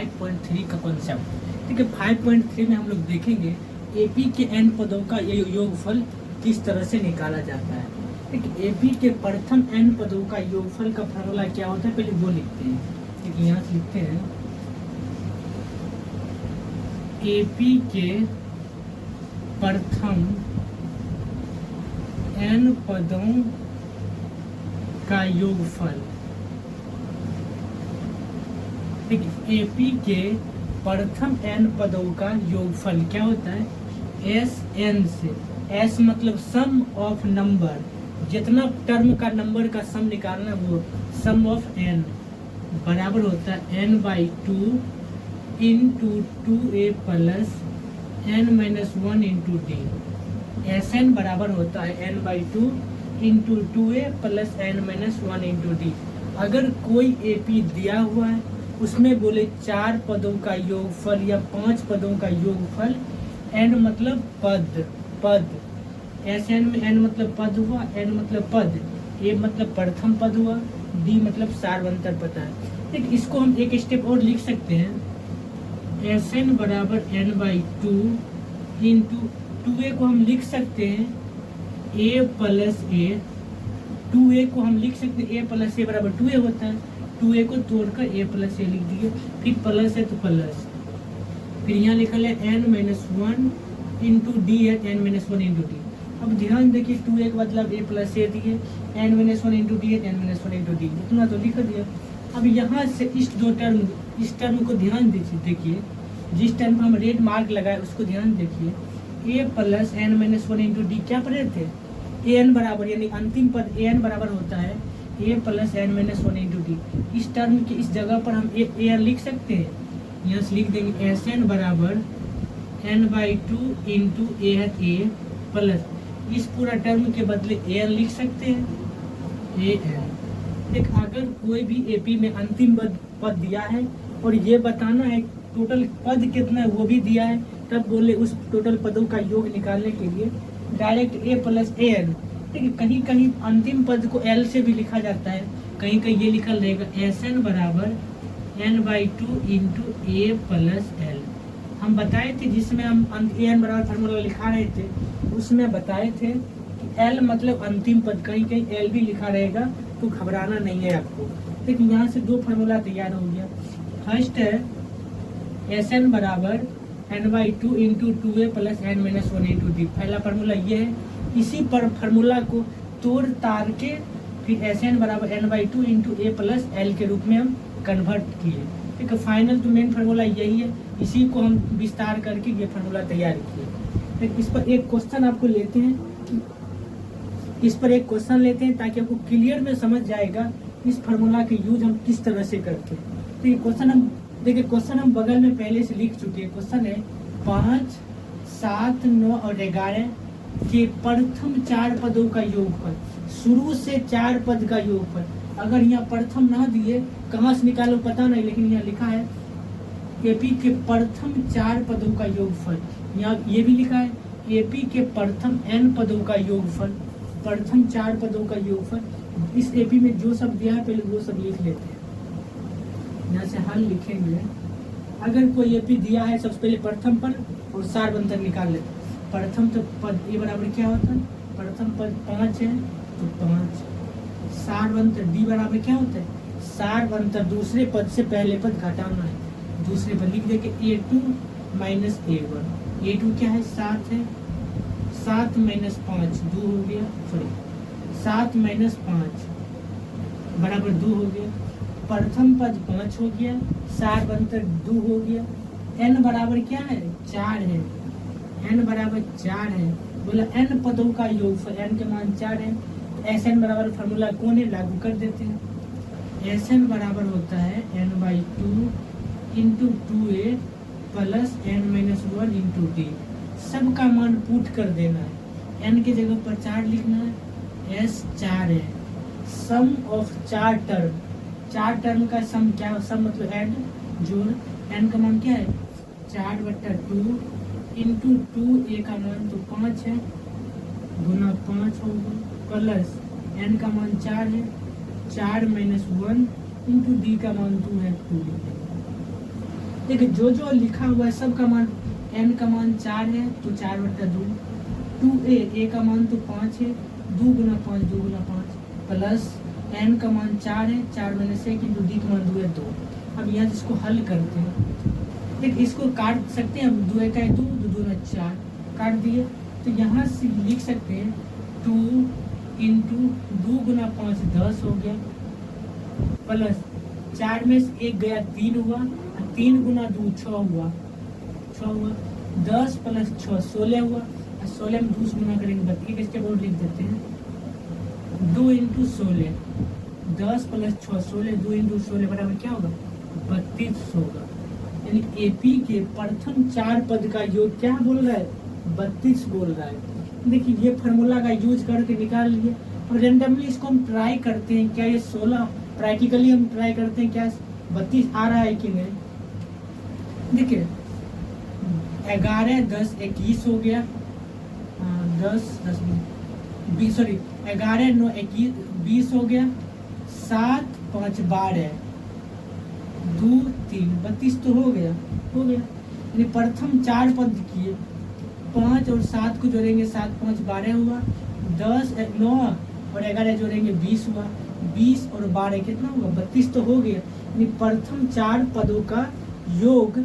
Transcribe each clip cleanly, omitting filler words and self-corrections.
5.3 का कॉन्सेप्ट। ठीक है, 5.3 में हम लोग देखेंगे एपी के n पदों का योगफल किस तरह से निकाला जाता है। ठीक है, एपी के प्रथम n पदों का योगफल का फॉर्मूला क्या होता है, पहले वो लिखते हैं। ठीक है, यहाँ से लिखते हैं एपी के प्रथम n पदों का योगफल। ठीक है, एपी के प्रथम n पदों का योगफल क्या होता है, एस एन से। एस मतलब सम ऑफ नंबर, जितना टर्म का नंबर का सम निकालना वो सम ऑफ n बराबर होता है n/2 into 2a plus n-1 into D. S N बराबर होता है n/2 into 2a plus n-1 into D. अगर कोई एपी दिया हुआ है उसमें बोले 4 पदों का योगफल या 5 पदों का योगफल, n मतलब पद एस एन में n मतलब पद हुआ, n मतलब पद, a मतलब प्रथम पद हुआ, d मतलब सार्वंतर पद है। ठीक, इसको हम एक स्टेप और लिख सकते हैं, एस एन बराबर n/2 इंटू 2a को हम लिख सकते हैं a प्लस a। 2a को हम लिख सकते हैं a प्लस a बराबर 2a होता है। 2a को तोड़कर a प्लस a लिख दिए, फिर प्लस है तो प्लस, फिर यहाँ लिखल है n-1 इंटू डी है n-1 इंटू डी। अब ध्यान देखिए 2a का मतलब a प्लस a दिए, n-1 इंटू डी है n-1 इंटू डी, इतना तो लिख दिया। अब यहाँ से इस टर्म को ध्यान दीजिए, देखिए जिस टर्म पर हम रेड मार्क लगाए उसको ध्यान देखिए, a plus n-1 into D क्या पढ़े थे, an बराबर, यानी अंतिम पद an बराबर होता है a plus n-1 into D. इस टर्म की इस जगह पर हम a लिख सकते हैं, यहाँ से लिख देंगे एस एन बराबर n/2 इंटू a है a प्लस, इस पूरा टर्म के बदले a लिख सकते हैं an। देख, अगर कोई भी एपी में अंतिम पद दिया है और ये बताना है टोटल पद कितना है वो भी दिया है, तब बोले उस टोटल पदों का योग निकालने के लिए डायरेक्ट a प्लस an। ठीक है, कहीं कहीं अंतिम पद को l से भी लिखा जाता है, कहीं कहीं ये लिखा रहेगा एस एन बराबर n/2 into a plus l। हम बताए थे जिसमें हम an बराबर फार्मूला लिखा रहे थे, उसमें बताए थे कि l मतलब अंतिम पद, कहीं कहीं l भी लिखा रहेगा, तो घबराना नहीं है आपको। देखिए यहाँ से दो फार्मूला तैयार हो गया। फर्स्ट है एस एन बराबर n/2 into 2a plus n-1 into D. पहला फार्मूला ये है, इसी पर फार्मूला को तोड़ तार के फिर एस एन बराबर n/2 into a plus l के रूप में हम कन्वर्ट किए। ठीक है, फाइनल तो मेन फार्मूला यही है, इसी को हम विस्तार करके ये फार्मूला तैयार किए। फिर इस पर एक क्वेश्चन आपको लेते हैं, इस पर एक क्वेश्चन लेते हैं ताकि आपको क्लियर में समझ जाएगा इस फार्मूला के यूज हम किस तरह से करते हैं। तो ये क्वेश्चन हम देखिए, क्वेश्चन हम बगल में पहले से लिख चुके हैं। क्वेश्चन है 5, 7, 9 और 11 के प्रथम 4 पदों का योगफल, शुरू से 4 पद का योगफल। अगर यहाँ प्रथम ना दिए, कहाँ से निकालो पता नहीं, लेकिन यहाँ लिखा है एपी के प्रथम 4 पदों का योगफल। यहाँ ये भी लिखा है एपी के प्रथम n पदों का योगफल, प्रथम 4 पदों का योगफल। इस एपी में जो सब दिया है पहले वो सब लिख लेते हैं। यहाँ से हल लिखेंगे, अगर कोई एपी दिया है सबसे पहले प्रथम पद और सार्वंतर निकाल लेते हैं। प्रथम तो पद ए बराबर क्या होता है, प्रथम पद 5 है तो 5। सार्वंतर डी बराबर क्या होता है, सार्वंतर दूसरे पद से पहले पद घटाना है, दूसरे पद लिख देंगे a2 माइनस a1। a2 क्या है, 7 है, 7 माइनस 5 2 हो गया, सॉरी 7 माइनस 5 बराबर 2 हो गया। प्रथम पद 5 हो गया, सार्वंतर 2 हो गया। n बराबर क्या है, 4 है, n बराबर 4 है। बोला n पदों का योगफल, n के मान 4 है। एस एन बराबर फार्मूला कौन है, लागू कर देते हैं। एस एन बराबर होता है n/2 into 2a plus n-1 into D. सबका मान पुट कर देना है, n के जगह पर 4 लिखना है, s 4 है। सम ऑफ 4 टर्म, 4 टर्म का सम क्या, सम मतलब ऐड, जोड़। n का मान क्या है, 4/2 इंटू 2a का मान तो 5 है, गुना 5 होगा, प्लस n का मान 4 है, 4 - 1 इंटू डी का मान 2 है, 2। देखिए जो जो लिखा हुआ है सब का मान, n का मान 4 है तो 4/2, 2a का मान तो 5 है, 2 गुना 5 2 गुना 5 प्लस n का मान 4 है, 4 - 1 इंटू d का मान 2 है 2। अब यहाँ से इसको हल करते हैं, देख इसको काट सकते हैं हम, 2 1 है 2 2 2 4 काट दिए, तो यहाँ से लिख सकते हैं 2 इंटू 2 गुना 5 10 हो गया, प्लस 4 में से 1 गया 3 हुआ, 3 गुना 2 6 हुआ, 10 प्लस 6 16 हुआ, 16 में 2 से गुना करेंगे 32, इसके बाद लिख देते हैं 2 इंटू 16, 10 प्लस 6 16, 2 इंटू 16 बराबर क्या होगा 32 होगा। यानी एपी के प्रथम 4 पद का योग क्या बोल रहा है 32 बोल रहा है। देखिए ये फार्मूला का यूज करके निकाल लिए, और रेंडमली इसको हम ट्राई करते हैं क्या ये 16, प्रैक्टिकली हम ट्राई करते हैं क्या 32 आ रहा है कि नहीं। देखिए 11 10 21 हो गया, 10 10 20 सॉरी 11 9 21 20 हो गया, 7 5 12 2 3 32 तो हो गया यानी प्रथम 4 पद किए, 5 और 7 को जोड़ेंगे 7 5 12 हुआ, 10 9 और 11 जोड़ेंगे 20 हुआ, 20 और 12 कितना हुआ 32 तो हो गया, यानी प्रथम 4 पदों का योग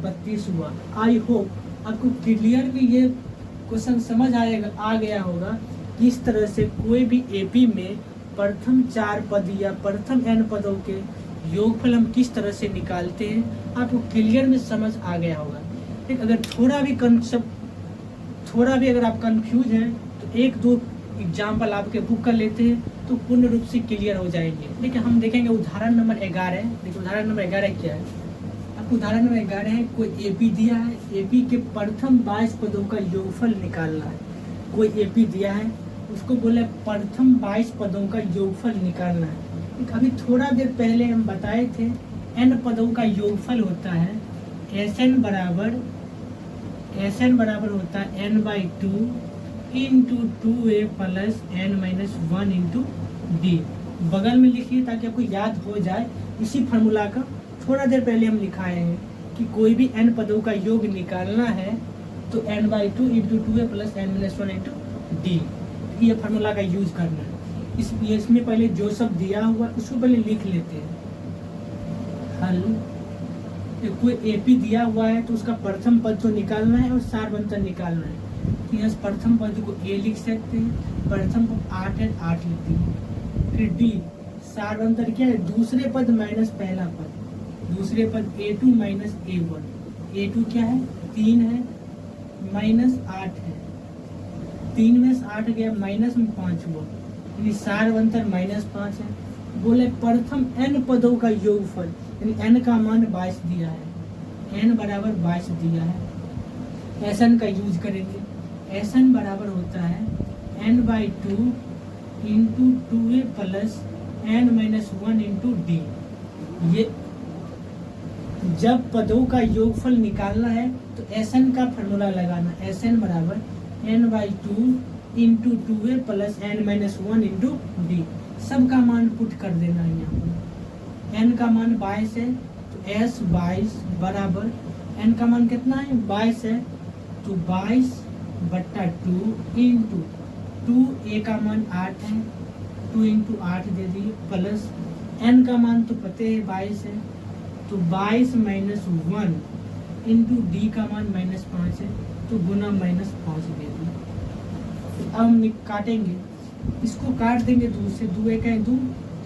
32 हुआ। आई होप आपको क्लियर में ये क्वेश्चन समझ आ गया होगा किस तरह से कोई भी एपी में प्रथम 4 पद या प्रथम n पदों के योगफल हम किस तरह से निकालते हैं, आपको क्लियर में समझ आ गया होगा। ठीक, अगर थोड़ा भी अगर आप कंफ्यूज हैं तो 1-2 एग्जाम्पल आपके बुक कर लेते हैं तो पूर्ण रूप से क्लियर हो जाएंगे। देखिए हम देखेंगे उदाहरण नंबर 11। देखिए उदाहरण नंबर 11 क्या है, आपको उदाहरण नंबर 11 है, कोई एपी दिया है, एपी के प्रथम 22 पदों का योगफल निकालना है। कोई एपी दिया है, उसको बोले प्रथम 22 पदों का योगफल निकालना है। अभी थोड़ा देर पहले हम बताए थे n पदों का योगफल होता है Sn बराबर होता है n/2 into 2a plus n-1 into d। बगल में लिखिए ताकि आपको याद हो जाए। इसी फार्मूला का थोड़ा देर पहले हम लिखाए हैं कि कोई भी n पदों का योग निकालना है तो n/2 into 2a plus n-1 into d, ये फार्मूला का यूज करना है। इसमें पहले जो सब दिया हुआ उसको पहले लिख लेते हैं। हल, कोई एपी दिया हुआ है तो उसका प्रथम पद तो निकालना है और सारवंतर निकालना है। तो यहाँ प्रथम पद को ए लिख सकते हैं, प्रथम पद 8 है 8 लिख दिए, फिर डी सारवंतर क्या है दूसरे पद माइनस पहला पद, दूसरे पद a2 माइनस a1, a2 क्या है 3 है माइनस 8 है, 3 में से 8 गया माइनस में 5 हुआ, यानी सारवंतर -5 है। बोले प्रथम n पदों का योगफल, यानी n का मान 22 दिया है, n बराबर 22 दिया है। Sn का यूज करेंगे, Sn बराबर होता है n/2 into 2a plus n-1 into d। ये जब पदों का योगफल निकालना है तो Sn का फार्मूला लगाना, Sn बराबर n/2 into 2a plus n-1 into D. सब का मान पुट कर देना है यहाँ पर। n का मान 22 है तो s 22 बराबर n का मान कितना है 22 है तो 22/2 इंटू 2a का मान 8 है, 2 इंटू 8 दे दिए प्लस n का मान तो पते है 22 है तो 22 - 1 इंटू डी का मान -5 है तो गुना -5 दे दिए। अब हम काटेंगे, इसको काट देंगे 2 से, 2 1 है 2,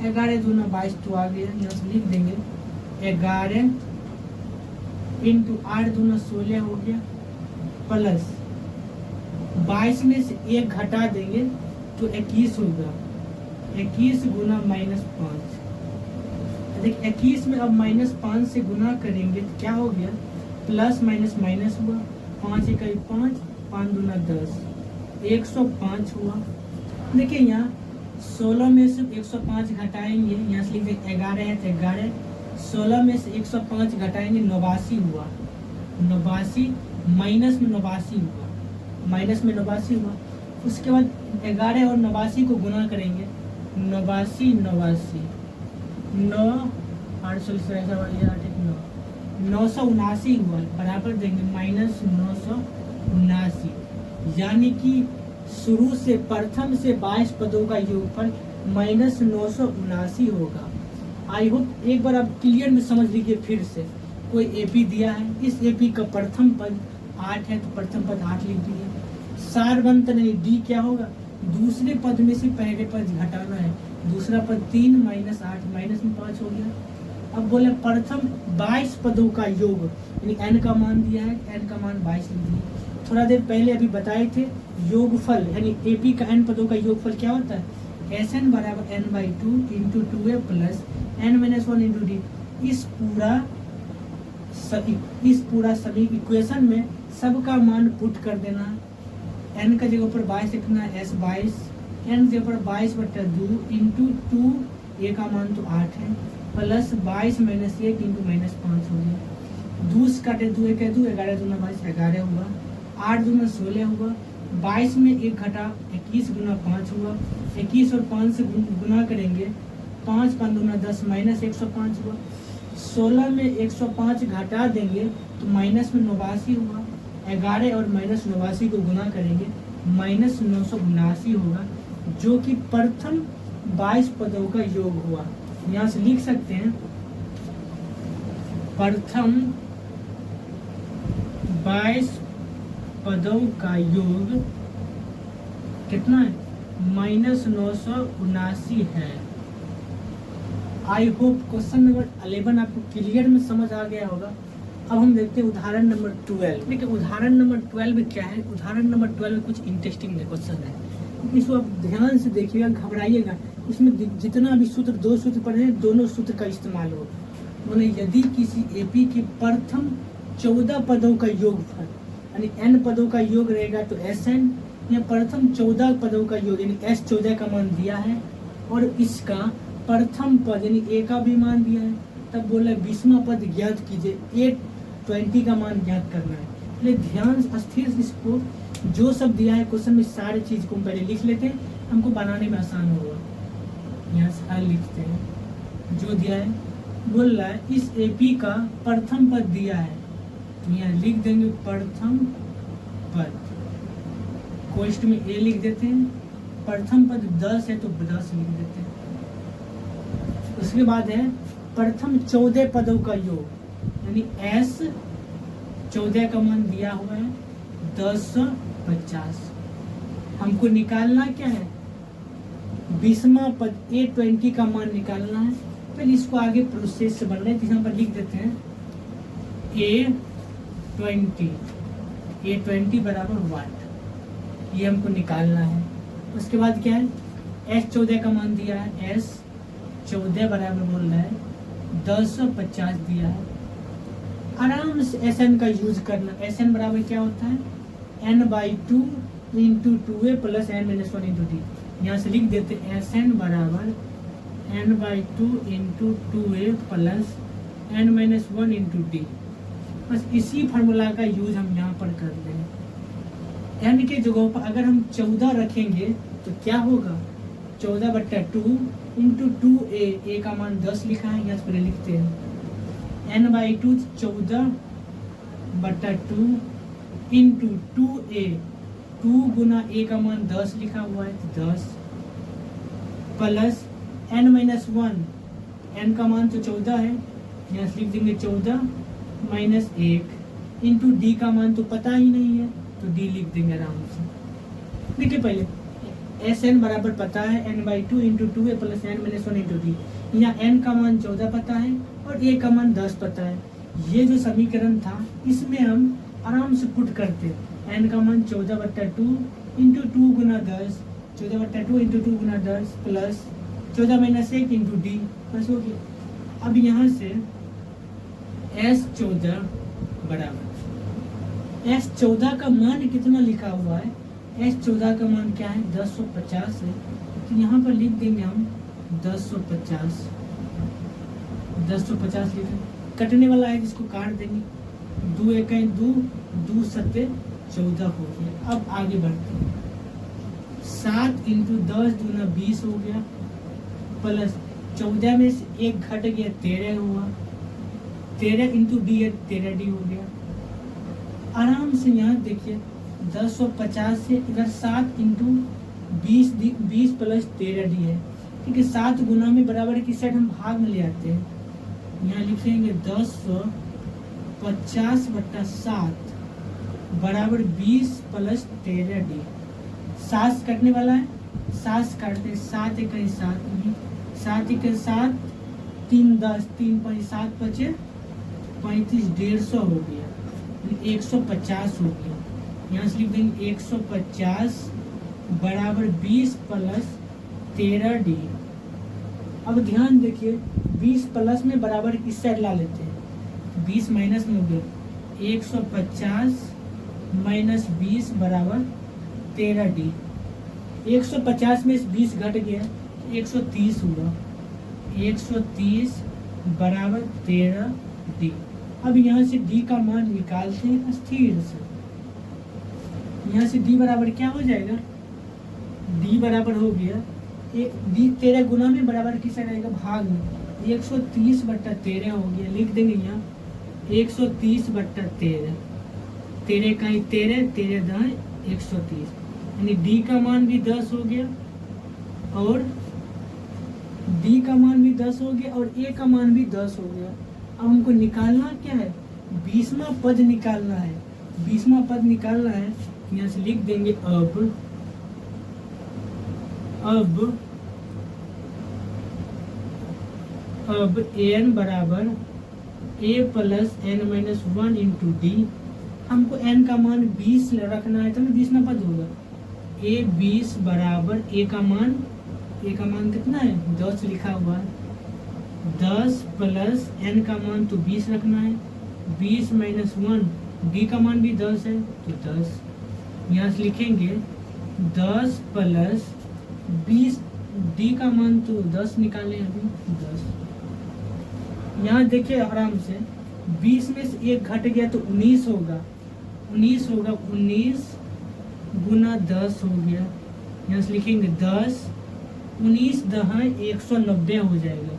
11 2 22 तो आ गया, यहाँ से लिख देंगे 11 इंटू 8 2 16 हो गया प्लस 22 में से 1 घटा देंगे तो 21 होगा, 21 गुना -5। देख 21 में अब -5 से गुना करेंगे तो क्या हो गया प्लस माइनस माइनस हुआ, 5 1 5 5 2 10 105 हुआ। देखिए यहाँ 16 में से 105 घटाएंगे, यहाँ से लिख दें 11 है तो 11, 16 में से 105 घटाएंगे 89 हुआ, 89 माइनस में 89 हुआ, माइनस में 89 हुआ। उसके बाद 11 और 89 को गुना करेंगे, 89 89 9 8 9, 979 हुआ बराबर देंगे -979, यानी कि शुरू से प्रथम से 22 पदों का योगफल -979 होगा। आई होप एक बार आप क्लियर में समझ लीजिए। फिर से कोई एपी दिया है, इस एपी का प्रथम पद 8 है तो प्रथम पद 8 लिख दिए। सारवंत नहीं, डी क्या होगा, दूसरे पद में से पहले पद घटाना है, दूसरा पद 3 - 8 माइनस में 5 हो गया। अब बोले प्रथम 22 पदों का योग, यानी n का मान दिया है, n का मान 22 लिख दिए। थोड़ा देर पहले अभी बताए थे योगफल, यानी एपी का n पदों का योगफल क्या होता है, Sn बराबर n/2 into 2a plus n-1 into D. इस पूरा सभी इक्वेशन में सबका मान पुट कर देना है। n का जगह पर 22 लिखना है, s 22, n जगह पर 22/2 इंटू 2 a का मान तो 8 है प्लस 22 - 1 इंटू -5 हो गया। 2 से काटे 2 1 2, 11 दूना 22 11 हुआ, 8 दूना 16 हुआ, 22 में 1 घटा 21 गुना 5 हुआ, 21 और 5 से गुना करेंगे 5 5 दूना 10 -105 हुआ, 16 में 105 घटा देंगे तो माइनस में 89 हुआ, 11 और -89 को गुना करेंगे -979 होगा, जो कि प्रथम 22 पदों का योग हुआ। यहाँ से लिख सकते हैं प्रथम 22 पदों का योग कितना है, -979 है। आई होप क्वेश्चन नंबर 11 आपको क्लियर में समझ आ गया होगा। अब हम देखते हैं उदाहरण नंबर 12। देखिए उदाहरण नंबर 12 में क्या है, उदाहरण नंबर 12 में कुछ इंटरेस्टिंग क्वेश्चन है, इसको आप ध्यान से देखिएगा, घबराइएगा। इसमें जितना भी सूत्र, 2 सूत्र पढ़े हैं, दोनों सूत्र का इस्तेमाल हो। मैंने यदि किसी एपी के प्रथम 14 पदों का योगफल, यानी n पदों का योग रहेगा तो Sn, या प्रथम 14 पदों का योग यानी S14 का मान दिया है, और इसका प्रथम पद यानी a का भी मान दिया है, तब बोला 20वां पद ज्ञात कीजिए, 820 का मान ज्ञात करना है। इसलिए ध्यान स्थिर इसको जो सब दिया है क्वेश्चन में सारी चीज को हम पहले लिख लेते हैं, हमको बनाने में आसान होगा। यहाँ से हल लिखते हैं, जो दिया है बोल रहा है इस एपी का प्रथम पद दिया है, तो यहाँ लिख देंगे प्रथम पद, कोष्ठ में a लिख देते हैं, प्रथम पद 10 है तो 10 लिख देते हैं। उसके बाद है प्रथम 14 पदों का योग, यानी S14 का मान दिया हुआ है 1050, हमको निकालना क्या है, 20वां पद A20 का मान निकालना है। फिर इसको आगे प्रोसेस से बन रहे हैं, यहाँ पर लिख देते हैं A20 बराबर 1, ये हमको निकालना है। उसके बाद क्या है, S14 का मान दिया है, S14 बराबर बोल रहा है 1050 दिया है। आराम से Sn का यूज करना, Sn बराबर क्या होता है, n/2 into 2a plus n-1 into D. यहाँ से लिख देते हैं Sn बराबर n/2 into 2a plus n-1 into D. बस इसी फार्मूला का यूज हम यहाँ पर कर रहे हैं। n के जगह पर अगर हम 14 रखेंगे तो क्या होगा, 14/2 इंटू 2a, a का मान 10 लिखा है, यहाँ पर लिखते हैं n/2 14/2 into 2a, 2 Guna a का मान 10 लिखा हुआ है 10 प्लस n-1, n का मान तो 14 है, यहाँ से लिख देंगे 14 - 1 इंटू डी का मान तो पता ही नहीं है तो डी लिख देंगे आराम से। देखिए पहले Sn बराबर पता है n/2 into 2a plus n-1 into D. यहाँ n का मान 14 पता है और a का मान 10 पता है। ये जो समीकरण था इसमें हम आराम से पुट करते, n का मान 14/2 इंटू 2 गुना 10, 14/2 इंटू 2 गुना 10 प्लस 14 - 1 इंटू डी, बस हो गया। अब यहाँ से S14 बराबर S14 का मान कितना लिखा हुआ है, S14 का मान क्या है 1050 है, तो यहाँ पर लिख देंगे हम 1050 लिखें, कटने वाला है जिसको काट देंगे, 2 1 2, 2 7 14 हो गया। अब आगे बढ़ते हैं, 7 इंटू 10 दूना 20 हो गया प्लस 14 में से 1 घट गया 13 हुआ 13 इंटू डी है 13D हो गया। आराम से यहाँ देखिए 1050 से इधर 7 इंटू 20 प्लस 13D है, ठीक है। 7 गुना में बराबर की साइड हम भाग में ले आते हैं, यहाँ लिखेंगे 1050/7 बराबर 20 प्लस 13D। 7 कटने वाला है, 7 काटते 7 एक 7 में 7 एक 7 3 10 3 5 7 बचे 35 150 हो गया, 150 हो गया। यहाँ से लिख देंगे 150 बराबर 20 प्लस 13D। अब ध्यान देखिए 20 प्लस में बराबर किस साइड ला लेते हैं, 20 माइनस में हो गया 150 माइनस 20 बराबर 13D। 150 में 20 घट गया 130 हुआ, 130 बराबर 13D। अब यहाँ से D का मान निकालते हैं स्थिर से। यहाँ से D बराबर क्या हो जाएगा, D बराबर हो गया D 13 गुना में बराबर किस साइड आएगा, भाग में 130/13 हो गया। लिख देंगे यहाँ 130/13, 13 का 13 13 दाएं 130, यानी D का मान भी 10 हो गया और D का मान भी 10 हो गया और A का मान भी 10 हो गया। अब हमको निकालना क्या है, 20वां पद निकालना है। 20वां पद निकालना है, यहाँ से लिख देंगे अब n बराबर a plus n minus 1 into D. हमको n का मान 20 रखना है तो 20वां पद होगा a 20 बराबर a का मान कितना है 10 लिखा हुआ है, 10 प्लस n का मान तो 20 रखना है, 20 माइनस 1 d का मान भी 10 है तो 10। यहाँ से लिखेंगे 10 प्लस 20 d का मान तो 10 निकालें अभी 10। यहाँ देखिए आराम से 20 में से 1 घट गया तो 19 होगा, 19 गुना 10 हो गया। यहाँ से लिखेंगे 10 19 दहाई 190 हो जाएगा,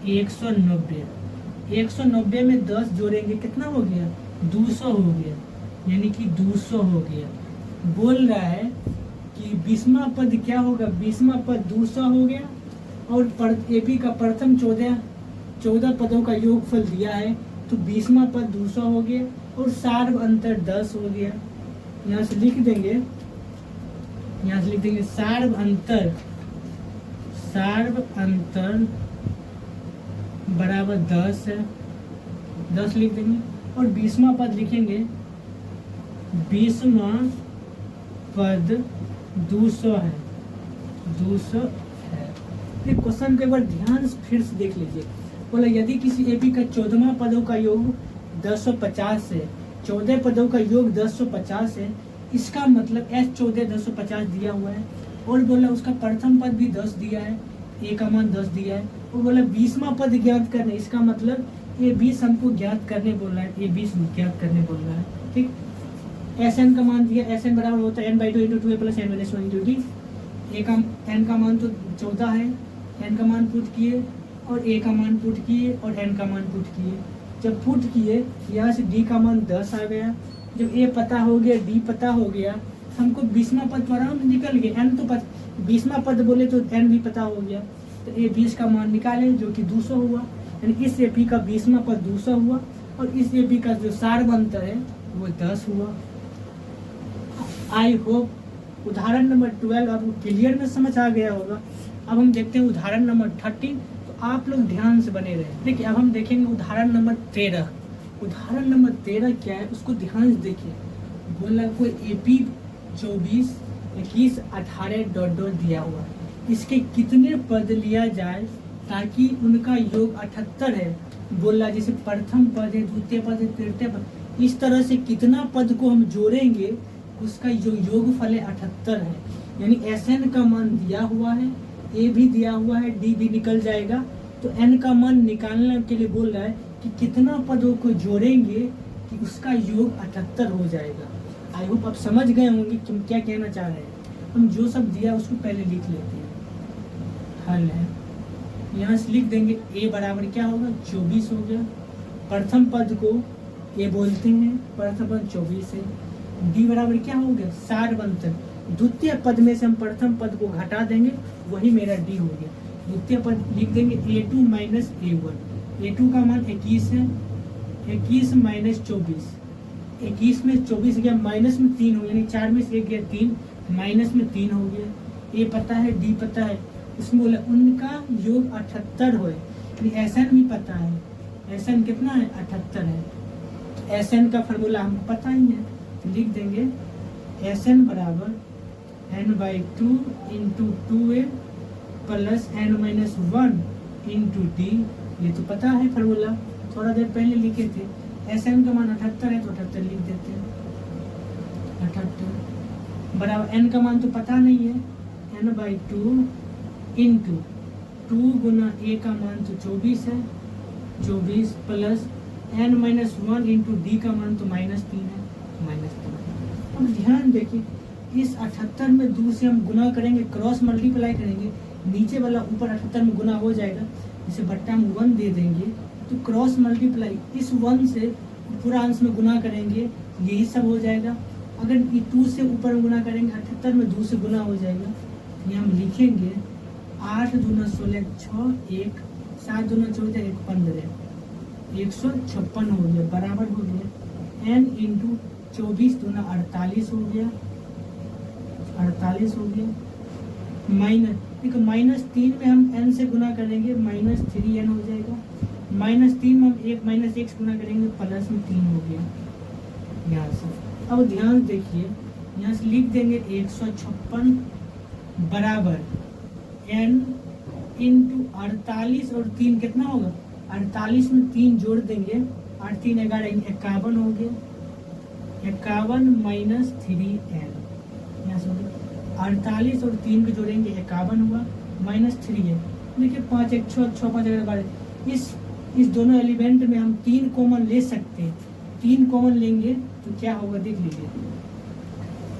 190 में 10 जोड़ेंगे कितना हो गया 200 हो गया, यानी कि 200 हो गया। बोल रहा है कि 20वां पद क्या होगा, 20वां पद 200 हो गया और एपी का प्रथम 14 पदों का योगफल दिया है तो 20वां पद 200 हो गया और सार्व अंतर 10 हो गया। यहाँ से लिख देंगे सार्व अंतर बराबर 10 है, 10 लिख देंगे और 20वां पद लिखेंगे 20वां पद 200 है, 200 है। फिर क्वेश्चन को एक बार ध्यान से फिर से देख लीजिए। बोला यदि किसी एपी का 14वां पदों का योग 1050 है, 14 पदों का योग 1050 है, इसका मतलब S14 1050 दिया हुआ है और बोला उसका प्रथम पद भी 10 दिया है, ए का मान 10 दिया है और बोला 20वां पद ज्ञात करने, इसका मतलब ये 20 हमको ज्ञात करने बोल रहा है, ये 20 ज्ञात करने बोल रहा है, ठीक। Sn का मान दिया, Sn बराबर होता है n/2 × 2a + n - 1 × d। n का मान तो 14 है, n का मान पुट किए और a का मान पुट किए और n का मान पुट किए। जब पुट किए यहाँ से d का मान 10 आ गया, जब a पता हो गया d पता हो गया, हमको 20वां पद तो आराम से निकल गया, n तो 20वां पद बोले तो n भी पता हो गया, तो a 20 का मान निकाले जो कि 200 हुआ, यानी इस एपी का 20वां पद 200 हुआ और इस एपी का जो सार्व अंतर है वो 10 हुआ। आई होप उदाहरण नंबर 12 आपको क्लियर में समझ आ गया होगा। अब हम देखते हैं उदाहरण नंबर 13, तो आप लोग ध्यान से बने रहे। देखिए अब हम देखेंगे उदाहरण नंबर 13। उदाहरण नंबर 13 क्या है उसको ध्यान से देखिए। बोला कोई AP 24 21 18 ... दिया हुआ है, इसके कितने पद लिया जाए ताकि उनका योग 78 है। बोला जैसे प्रथम पद है, द्वितीय पद है, तृतीय पद, इस तरह से कितना पद को हम जोड़ेंगे उसका जो योगफल है 78 है। यानी Sn का मान दिया हुआ है, A भी दिया हुआ है, D भी निकल जाएगा, तो n का मान निकालने के लिए बोल रहा है कि कितना पदों को जोड़ेंगे कि उसका योग 78 हो जाएगा। आई होप आप समझ गए होंगे कि हम क्या कहना चाह रहे हैं। हम जो सब दिया उसको पहले लिख लेते हैं। हल है, यहाँ से लिख देंगे a बराबर क्या होगा 24 हो गया, प्रथम पद को ये बोलते हैं, प्रथम पद 24 है। डी बराबर क्या हो गया, सारवंतक। द्वितीय पद में से हम प्रथम पद को घटा देंगे, वही मेरा डी हो गया। द्वितीय पद लिख देंगे a2 माइनस a1। a2 का मान 21 है, 21 माइनस 24, 21 में 24 गया, माइनस में 3 हो गया, यानी 4 में से 1 गया 3, माइनस में 3 हो गया। ए पता है, डी पता है, इसमें बोला उनका योग 78 हो, एसएन भी पता है, एसएन कितना है 78 है। एसएन का फॉर्मूला हमको पता ही है, तो लिख देंगे एसएन बराबर n/2 into 2a plus n-1 into D. ये तो पता है फॉर्मूला, थोड़ा देर पहले लिखे थे। एसएन का मान 78 है तो 78 लिख देते हैं, 78 बराबर एन का मान तो पता नहीं है, n/2 इंटू 2 गुना ए का मान तो 24 है, 24 प्लस n-1 इंटू डी का मान तो -3 है, -3। अब ध्यान देखिए, इस 78 में 2 से हम गुना करेंगे, क्रॉस मल्टीप्लाई करेंगे, नीचे वाला ऊपर 78 में गुना हो जाएगा, इसे बट्टा में 1 दे देंगे, तो क्रॉस मल्टीप्लाई इस 1 से पूरा अंश में गुना करेंगे, यही सब हो जाएगा। अगर ये 2 से ऊपर गुना करेंगे, 78 में 2 से गुना हो जाएगा, ये हम लिखेंगे 8 दूना 16 6 1 7 दूना 14 1 15 156 हो गया, बराबर हो गया n इंटू 24 दूना 48 हो गया, 48 हो गया, माइनस देखो -3 में हम n से गुना करेंगे, -3n हो जाएगा, -3 में हम 1 -1 से गुना करेंगे, प्लस में 3 हो गया यहाँ से। अब ध्यान देखिए, यहाँ से लिख देंगे 156 बराबर n इंटू 48 और 3 कितना होगा, 48 में 3 जोड़ देंगे, 8 3 11 51 हो गया, 51 माइनस 3n, यहाँ से 48 और 3 को जोड़ेंगे 51 हुआ, -3 है। देखिए 5 1 6 6 5 11, इस दोनों एलिमेंट में हम 3 कॉमन ले सकते हैं। 3 कॉमन लेंगे तो क्या होगा देख लीजिए,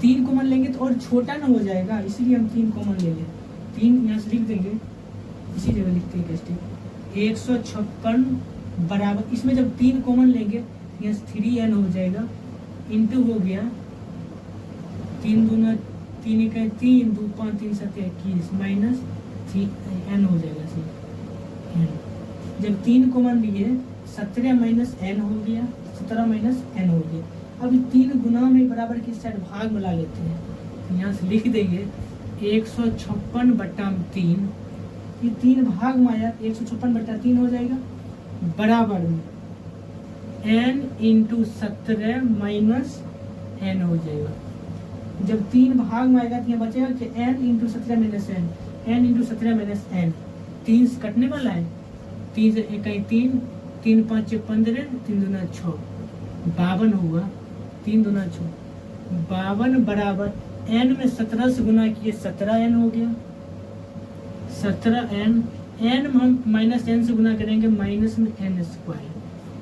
3 कॉमन लेंगे तो और छोटा ना हो जाएगा, इसीलिए हम 3 कॉमन ले लें। 3 यहाँ से लिख देंगे, इसी जगह लिखते हैं स्टेप 156 बराबर, इसमें जब 3 कॉमन लेंगे यहाँ से 3n हो जाएगा, इंटू हो गया 3 दूना 3 1 3 2 5 3 7 21 माइनस n हो जाएगा n। जब 3 कॉमन लिए 17 माइनस n हो गया, 17 माइनस n हो गया। अब 3 गुना में बराबर की साइड भाग मिला लेते हैं, तो यहाँ से लिख देंगे 156 बट्टा 3, ये 3 भाग में आया, 156 बट्टा 3 हो जाएगा, बराबर में n इंटू 17 माइनस n हो जाएगा। जब 3 भाग में आएगा तो यहाँ बचेगा कि n into 17 minus n, n into 17 minus n, 3 से कटने वाला है, 3 से 1 3 3 5 15 3 दूना 6 52 होगा, 3 दूना 6 52 बराबर n में 17 से गुना किए 17n हो गया, 17n, n में हम माइनस n से गुना करेंगे, माइनस में n स्क्वायर।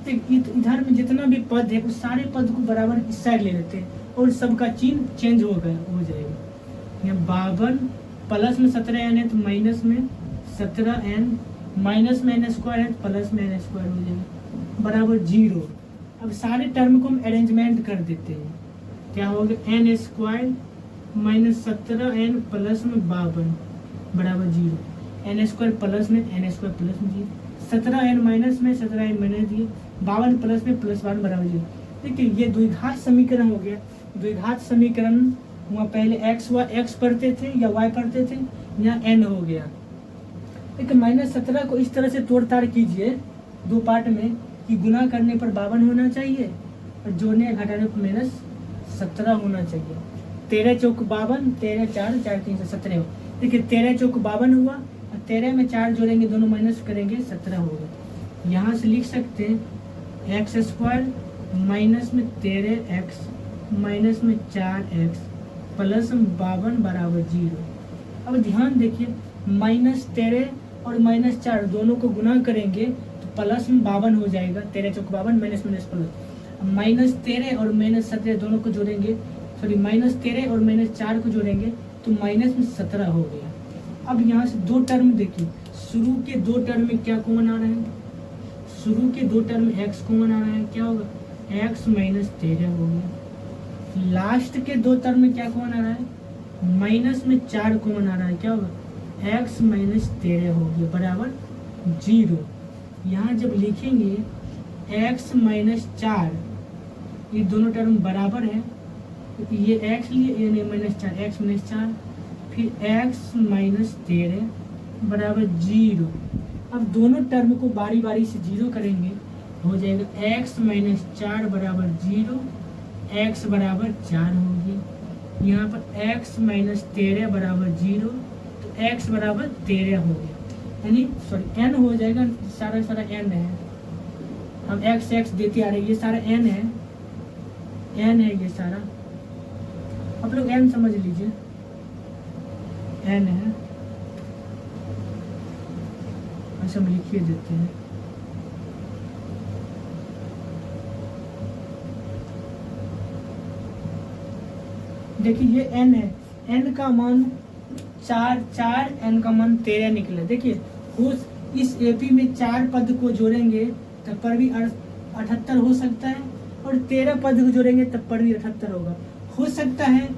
इधर में जितना भी पद है उस सारे पद को बराबर इस साइड ले लेते हैं और सबका चिन्ह चेंज हो जाएगा। यहाँ 52 प्लस में 17n है तो माइनस में 17n, माइनस में n स्क्वायर है तो प्लस में n स्क्वायर हो जाएगा, बराबर 0। अब सारे टर्म को हम अरेंजमेंट कर देते हैं, क्या होगा n square minus 17n plus में 52 बराबर 0, n स्क्वायर प्लस में n स्क्वायर प्लस में 0, 17n माइनस में 17n माइनस दिए, 52 प्लस में प्लस 52 बराबर 0। देखिए ये द्विघात समीकरण हो गया। द्विघात समीकरण वहाँ पहले x पढ़ते थे या y पढ़ते थे, यहाँ n हो गया। लेकिन -17 को इस तरह से तोड़ ताड़ कीजिए 2 पार्ट में कि गुना करने पर 52 होना चाहिए और जोड़ने या घटाने पर -17 होना चाहिए। 13 चौक 52, 13 4 4 3 से 17 हो। देखिए 13 चौक 52 हुआ और 13 में 4 जोड़ेंगे, दोनों माइनस करेंगे 17 होगा। यहाँ से लिख सकते हैं x स्क्वायर माइनस में 13x माइनस में 4x प्लस 52 बराबर 0। अब ध्यान देखिए -13 और -4 दोनों को गुना करेंगे तो प्लस में 52 हो जाएगा, 13 चौक 52 माइनस माइनस प्लस, -13 और -17 दोनों को जोड़ेंगे, सॉरी -13 और -4 को जोड़ेंगे तो माइनस में 17 हो गया। अब यहाँ से 2 टर्म देखिए, शुरू के 2 टर्म में क्या कॉमन आ रहे हैं, शुरू के दो टर्म x कॉमन आ रहा है, क्या होगा, x माइनस 13 हो गया। लास्ट के दो टर्म में क्या कॉमन आ रहा है, माइनस में 4 कॉमन आ रहा है, क्या होगा, x माइनस 13 हो गया बराबर 0। यहाँ जब लिखेंगे x माइनस 4, ये दोनों टर्म बराबर है, क्योंकि ये x लिए ये माइनस 4, x माइनस 4 फिर x माइनस 13 बराबर 0। अब दोनों टर्म को बारी बारी से 0 करेंगे, हो जाएगा x माइनस 4 बराबर 0, x बराबर 4 होगी। यहाँ पर x माइनस 13 बराबर 0, तो x बराबर 13 हो गया, यानी सॉरी n हो जाएगा, सारा सारा n है, हम x देते आ रहे हैं, ये सारा n है ये सारा, आप लोग n समझ लीजिए, n है, ऐसे हम लिखिए देते हैं। देखिए ये n है, n का मान 4 n का मान 13 निकला। देखिए उस इस एपी में 4 पद को जोड़ेंगे तब पर भी 78 हो सकता है, और 13 पद को जोड़ेंगे तब पर भी 78 होगा। हो सकता है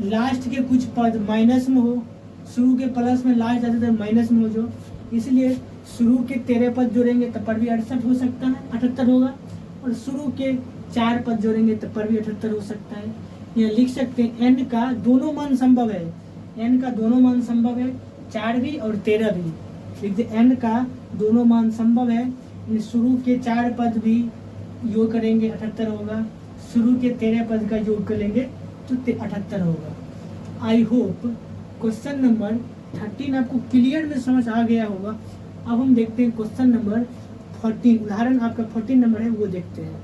लास्ट के कुछ पद माइनस में हो, शुरू के प्लस में लास्ट जाते थे माइनस में हो जो, इसलिए शुरू के 13 पद जोड़ेंगे तब पर भी 68 हो सकता है, 78 होगा, और शुरू के 4 पद जोड़ेंगे तब पर भी 78 हो सकता है। यहाँ लिख सकते हैं n का दोनों मान संभव है, n का दोनों मान संभव है, 4 भी और 13 भी। लिखते n का दोनों मान संभव है, शुरू के 4 पद भी योग करेंगे 78 होगा, शुरू के 13 पद का योग करेंगे तो 78 होगा। आई होप क्वेश्चन नंबर 13 आपको क्लियर में समझ आ गया होगा। अब हम देखते हैं क्वेश्चन नंबर 14, उदाहरण आपका 14 नंबर है वो देखते हैं।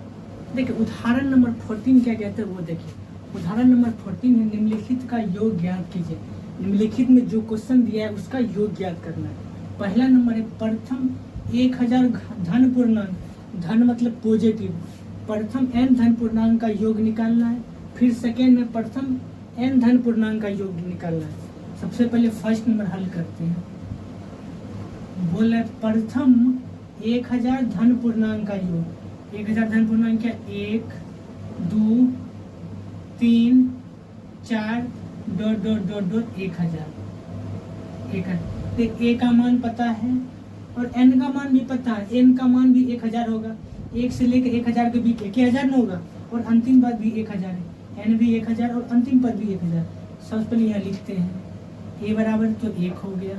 देखिए उदाहरण नंबर 14 क्या कहते हैं वो देखिए। उदाहरण नंबर 14 है, निम्नलिखित का योग ज्ञात कीजिए। निम्नलिखित में जो क्वेश्चन दिया है उसका योग ज्ञात करना है। पहला नंबर है प्रथम 1000 धन पूर्णांक, धन मतलब पॉजिटिव, प्रथम n धन पूर्णांक का योग निकालना है। फिर सेकेंड में प्रथम n धन पूर्णांक का योग निकालना है। सबसे पहले फर्स्ट नंबर हल करते हैं। बोल रहे प्रथम 1000 धन पूर्णांक का योग, 1000 धन पूर्णांक क्या, 1 2 3 4 dot dot dot dot 1000। a का मान पता है और n का मान भी पता है, n का मान भी 1000 होगा, 1 से लेकर 1000 के बीच 1000 न होगा, और अंतिम पद भी 1000 है, n भी 1000 और अंतिम पद भी 1000। सबसे पहले यहाँ लिखते हैं a बराबर तो 1 हो गया,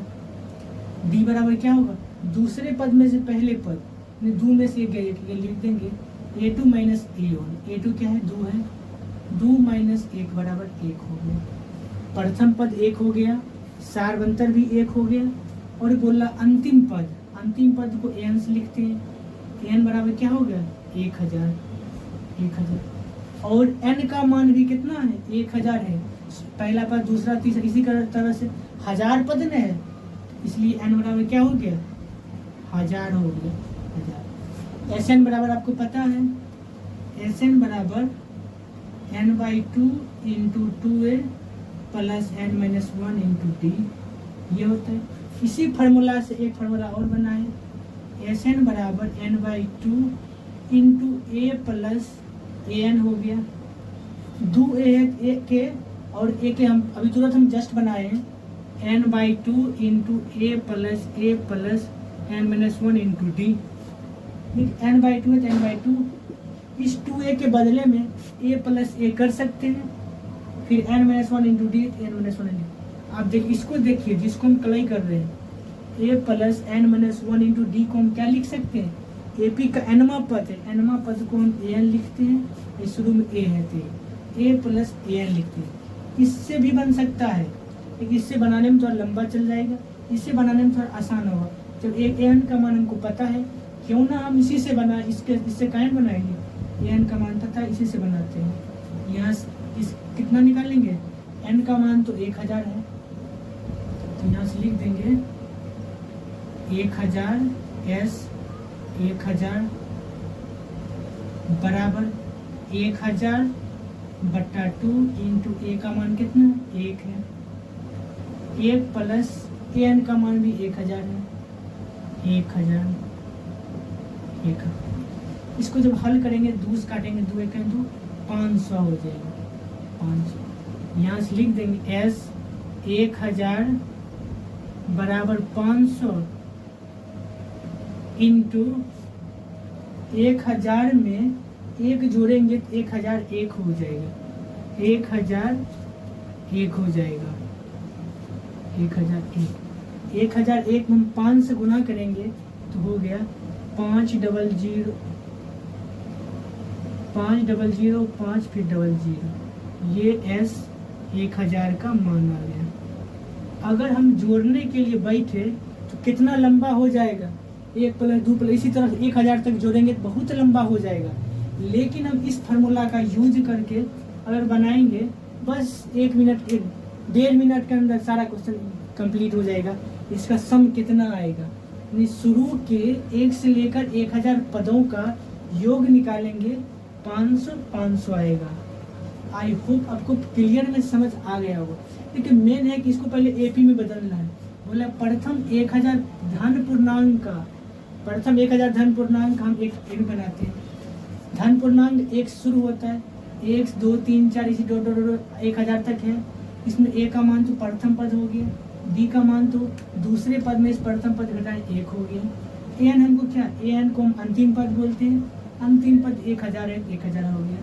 d बराबर क्या होगा, दूसरे पद में से पहले पद, दो में से एक गया, लिख देंगे a2 माइनस a1, a2 क्या है, 2 है, 2 माइनस 1 बराबर 1 हो गया। प्रथम पद 1 हो गया, सारवंतर भी 1 हो गया, और बोला अंतिम पद को n से लिखते हैं, n बराबर क्या हो गया, 1000, और n का मान भी कितना है, 1000 है, पहला पद दूसरा तीसरा इसी तरह से 1000 पद न है, इसलिए n बराबर क्या हो गया, 1000 हो गया, 1000। Sn बराबर आपको पता है, Sn बराबर n/2 into 2a plus n minus 1 into D, ये होता है। इसी फार्मूला से एक फार्मूला और बना है, Sn बराबर n/2 into a plus an हो गया, 2a के और a के हम अभी तुरंत हम जस्ट बनाए हैं, n/2 into a plus n minus 1 into D. n/2 है तो n/2, इस 2a के बदले में a प्लस a कर सकते हैं, फिर n minus 1 into D, n minus 1 into, आप देखिए इसको देखिए जिसको हम कलाई कर रहे हैं, a plus n minus 1 into D को हम क्या लिख सकते हैं, AP का nवां पद है, nवां पद को हम an लिखते हैं, इस शुरू में a है तो a प्लस an लिखते हैं। इससे भी बन सकता है, लेकिन इससे बनाने में थोड़ा लंबा चल जाएगा, इससे बनाने में थोड़ा आसान होगा। जब एक an का मान हमको पता है, क्यों ना हम इसी से बना, इससे काहे बनाएंगे, an का मान पता है, इसी से बनाते हैं। यहाँ इस कितना निकालेंगे, n का मान तो 1000 है, तो यहाँ से लिख देंगे 1000 s 1000 बराबर 1000 बट्टा 2 इंटू a का मान कितना 1 है, 1 प्लस an का मान भी 1000 है, 1000 एक। इसको जब हल करेंगे, दूस काटेंगे, 2 एक 2, 500 हो जाएगा, 500। यहाँ से लिख देंगे S 1000 बराबर 500 इंटू 1000 में 1 जोड़ेंगे तो 1001 हो जाएगा, 1001 हो जाएगा, 1001 हम 5 से गुना करेंगे तो हो गया 500 5 फिर 00। ये S 1000 का मान आ गया। अगर हम जोड़ने के लिए बैठे तो कितना लंबा हो जाएगा, 1 प्लस 2 प्लस, इसी तरह 1000 तक जोड़ेंगे तो बहुत लंबा हो जाएगा। लेकिन हम इस फार्मूला का यूज करके अगर बनाएंगे, बस 1 मिनट 1.5 मिनट के अंदर सारा क्वेश्चन कंप्लीट हो जाएगा। इसका सम कितना आएगा, शुरू के 1 से लेकर 1000 पदों का योग निकालेंगे, 500 आएगा। आई होप आपको क्लियर में समझ आ गया होगा। लेकिन मेन है कि इसको पहले एपी में बदलना है। बोला प्रथम 1000 धन पूर्णांक का, प्रथम 1000 धन पूर्णांक हम एक बनाते हैं। धन पूर्णांक 1 शुरू होता है, 1 2 3 4 इसी 1000 तक है। इसमें ए का मान तो प्रथम पद हो गया, डी का मान तो दूसरे पद में इस प्रथम पद घटाए 1 हो गया। एन हमको क्या, एन को हम अंतिम पद बोलते हैं, अंतिम पद 1000 है, 1000 हो गया।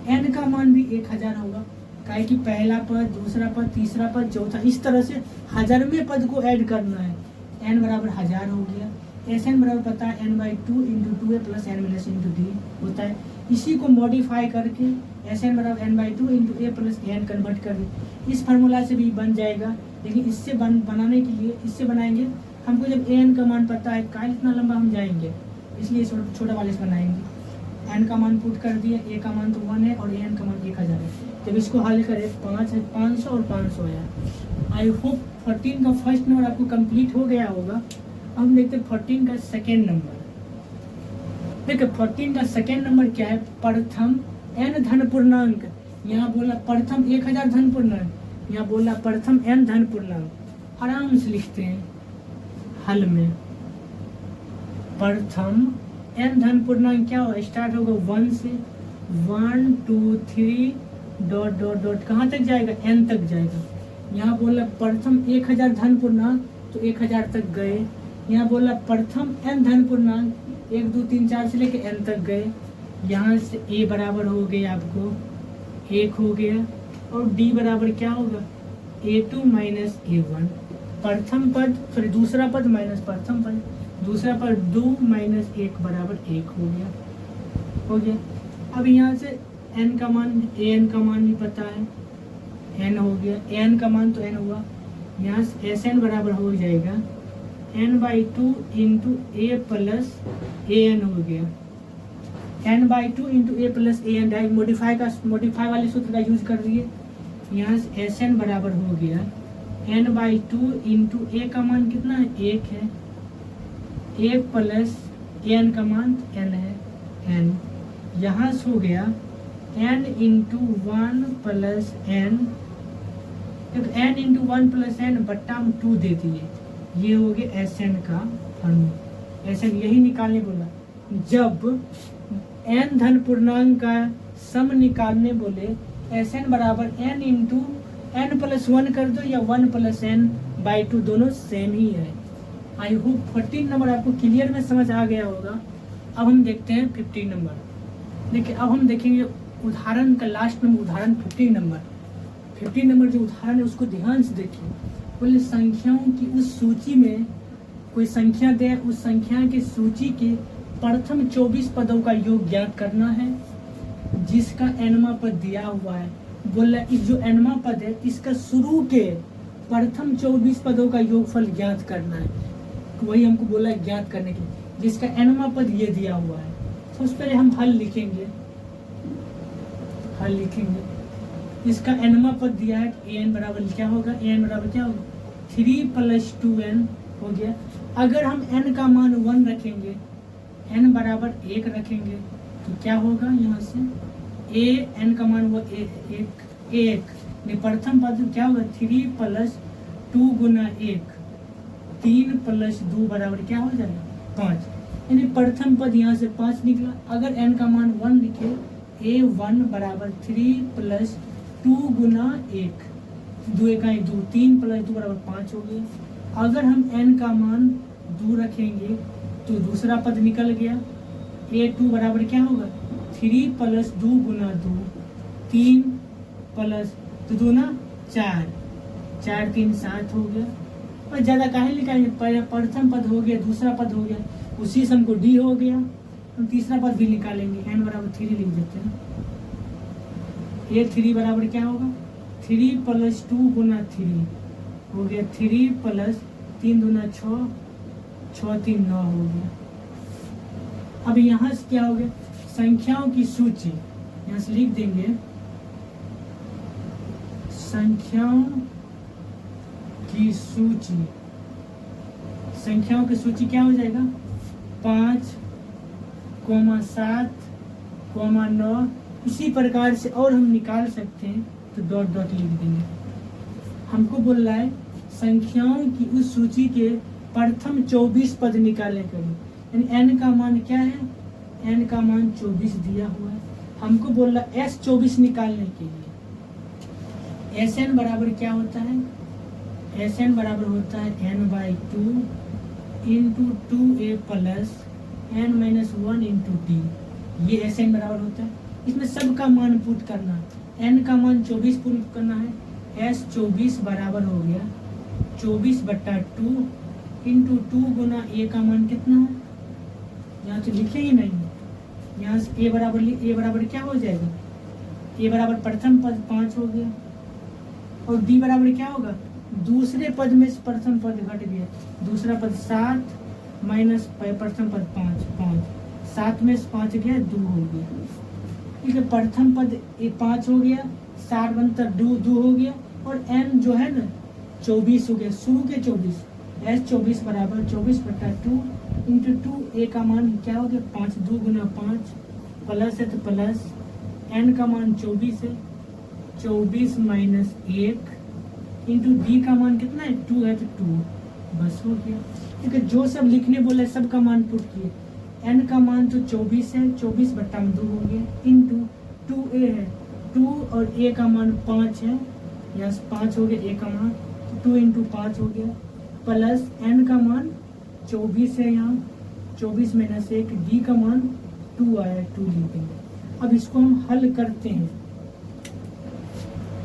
एन का मान भी 1000 होगा, काहे कि पहला पद, दूसरा पद, तीसरा पद, चौथा, इस तरह से 1000वें पद को ऐड करना है। एन बराबर 1000 हो गया। एस एन बराबर पता है n/2 into 2a plus n minus into D होता है। इसी को मॉडिफाई करके एस एन बराबर n/2 into a plus N convert कर दें। इस फार्मूला से भी बन जाएगा, लेकिन इससे बनाने के लिए इससे बनाएंगे। हमको जब an का मान पता है, का इतना लंबा हम जाएंगे, इसलिए छोटा वाले से बनाएंगे। n का मान पुट कर दिया, a का मान तो 1 है और an का मान 1000 है। जब इसको हल करें 500 और 500 है। आई होप 14 का फर्स्ट नंबर आपको कंप्लीट हो गया होगा। अब हम देखते हैं 14 का सेकेंड नंबर। देखिए 14 का सेकेंड नंबर क्या है, प्रथम n धन पूर्णांक। यहाँ बोला प्रथम 1000 धन पूर्णांक, यहाँ बोला प्रथम n धन पूर्णांक। आराम से लिखते हैं हल में। प्रथम n धन पूर्णांक क्या होगा, स्टार्ट होगा 1 से, 1 2 3 डॉट डॉट डॉट कहाँ तक जाएगा, n तक जाएगा। यहाँ बोला प्रथम 1000 धन पूर्णांक, तो 1000 तक गए। यहाँ बोला प्रथम n धन पूर्णांक, 1 2 3 4 से लेके n तक गए। यहाँ से a बराबर हो गया आपको 1 हो गया, और d बराबर क्या होगा, a2 माइनस a1। प्रथम पद सॉरी दूसरा पद माइनस प्रथम पद, दूसरा पद 2 माइनस 1 बराबर 1 हो गया। अब यहाँ से n का मान, an का मान भी पता है, n हो गया, n का मान तो n हुआ। यहाँ से Sn बराबर हो जाएगा n/2 into a plus an हो गया। n/2 into a plus an, direct modify वाले सूत्र का यूज कर दिए। यहाँ से Sn बराबर हो गया n/2 इंटू a का मान कितना है, 1 है, 1 प्लस an का मान n है, n। यहाँ से हो गया n into 1 plus n, n into 1 plus n बट्टा हम 2 दे दिए। ये हो गया Sn का फॉर्मूला। Sn यही निकालने बोला। जब n धन पूर्णांक का सम निकालने बोले, Sn बराबर n इंटू n प्लस 1 कर दो या 1 प्लस n/2, दोनों सेम ही है। आई होप 14 नंबर आपको क्लियर में समझ आ गया होगा। अब हम देखते हैं 15 नंबर। देखिए अब हम देखेंगे उदाहरण का लास्ट नंबर, उदाहरण 15 नंबर जो उदाहरण है उसको ध्यान से देखिए। बोले संख्याओं की उस सूची में कोई संख्या दे, उस संख्या की सूची के प्रथम 24 पदों का योग ज्ञात करना है जिसका nवां पद दिया हुआ है। बोला इस जो nवां पद है इसका शुरू के प्रथम 24 पदों का योगफल ज्ञात करना है। वही हमको बोला ज्ञात करने के लिए, जिसका nवां पद ये दिया हुआ है। सबसे पहले हम हल लिखेंगे, इसका nवां पद दिया है, an बराबर क्या होगा, an बराबर क्या होगा 3 + 2n हो गया। अगर हम n का मान 1 रखेंगे, n बराबर 1 रखेंगे तो क्या होगा, यहाँ से n का मान हुआ 1, प्रथम पद क्या होगा 3 + 2 गुना 1, 3 + 2 बराबर क्या हो जाएगा 5। यानी प्रथम पद यहाँ से 5 निकला। अगर n का मान 1 लिखे, a1 बराबर 3 प्लस 2 गुना 1, 2 1 2, 3 प्लस 2 बराबर 5 हो गया। अगर हम n का मान 2 रखेंगे तो दूसरा पद निकल गया। a2 बराबर क्या होगा, 3 प्लस 2 गुना 2, 3 प्लस 2 ना 4, 4 3 7 हो गया। और ज़्यादा काहे निकालेंगे, प्रथम पद हो गया, दूसरा पद हो गया, उसी से हमको d हो गया। हम तीसरा पद भी निकालेंगे, n बराबर 3 लिख देते हैं। a3 बराबर क्या होगा, 3 प्लस 2 गुना 3 हो गया, 3 प्लस 3 दूना 6, 6 3 9 हो गया। अब यहाँ से क्या हो गया, संख्याओं की सूची, यहाँ से लिख देंगे संख्याओं की सूची। संख्याओं की सूची क्या हो जाएगा, 5, 7, 9। इसी प्रकार से और हम निकाल सकते हैं, तो डॉट डॉट लिख देंगे। हमको बोल रहा है संख्याओं की उस सूची के प्रथम 24 पद निकाले करें, यानी n का मान क्या है, n का मान 24 दिया हुआ है। हमको बोल रहा है S24 निकालने के लिए Sn बराबर क्या होता है, Sn बराबर होता है n/2 into 2a plus n-1 into d। ये Sn बराबर होता है। इसमें सब का मान पुट करना, n का मान 24 पुट करना है। S24 बराबर हो गया 24/2 इंटू 2 गुना a का मान कितना है, यहाँ तो लिखे ही नहीं, यहाँ से a बराबर क्या हो जाएगा, a बराबर प्रथम पद 5 हो गया, और d बराबर क्या होगा, दूसरे पद में से प्रथम पद घट गया, दूसरा पद 7 माइनस प्रथम पद 5, 7 में से 5 गया 2 हो गया। ठीक है, प्रथम पद 5 हो गया, 7 बनता 2 हो गया, और n जो है ना 24 हो गया, शुरू के 24। S24 बराबर 24/2 इंटू 2 a का मान क्या हो गया, 5, 2 गुना 5 प्लस है तो प्लस, n का मान 24 है, 24 माइनस 1 इंटू d का मान कितना है, 2 है तो 2, बस हो गया। ठीक है, जो सब लिखने बोले सब का मान पुट किए। n का मान तो 24 है, 24/2 हो गया, इंटू 2a है, 2 और a का मान 5 है, यहाँ से 5 हो गया a का मान, तो 2 इंटू 5 हो गया, प्लस n का मान 24 है, यहाँ 24 माइनस 1, d का मान 2 आया, 2 लिख देंगे। अब इसको हम हल करते हैं,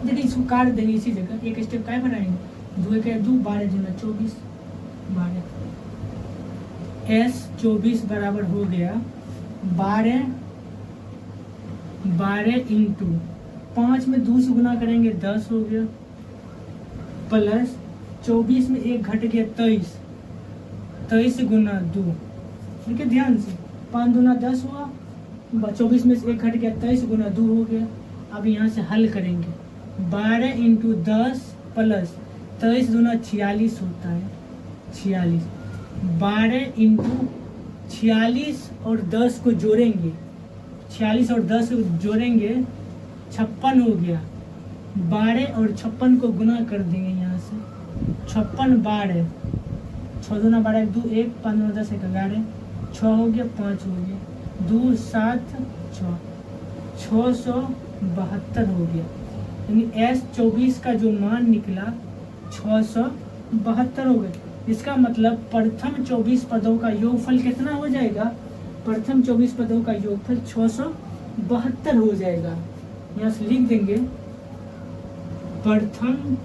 देखिए इसको काट देंगे इसी जगह, एक स्टेप क्या बनाएंगे, 2 1 2, 12 दूना 24, 12। S24 बराबर हो गया 12 इंटू 5 में 2 से गुना करेंगे 10 हो गया, प्लस 24 में 1 घट गया 23 गुना 2। ठीक है, ध्यान से 5 दूना 10 हुआ, 24 में से 1 घट गया 23 गुना 2 हो गया। अब यहाँ से हल करेंगे, 12 इंटू 10 प्लस 23 दूना 46 होता है, 46, 12 इंटू 46 और 10 को जोड़ेंगे, 46 और 10 को जोड़ेंगे 56 हो गया, 12 और 56 को गुना कर देंगे, यहाँ से 56 12, 6 दूना 12 2 1, 5 दूना 10 1 11, 6 हो गया, 5 हो गया, 2 7 6, 672 हो गया। यानी S24 का जो मान निकला 672 हो गया। इसका मतलब प्रथम 24 पदों का योगफल कितना हो जाएगा, प्रथम 24 पदों का योगफल 672 हो जाएगा। यहाँ से लिख देंगे प्रथम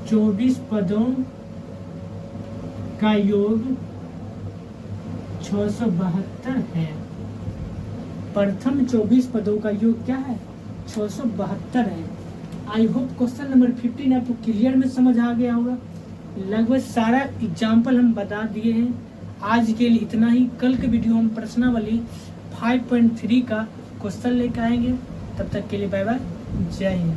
24 पदों का योग 672 है। प्रथम 24 पदों का योग क्या है, 672 है। आई होप क्वेश्चन नंबर 15 आपको क्लियर में समझ आ गया होगा। लगभग सारा एग्जाम्पल हम बता दिए हैं। आज के लिए इतना ही। कल के वीडियो हम प्रश्नावली 5.3 का क्वेश्चन लेकर आएंगे। तब तक के लिए बाय बाय, जय हिंद।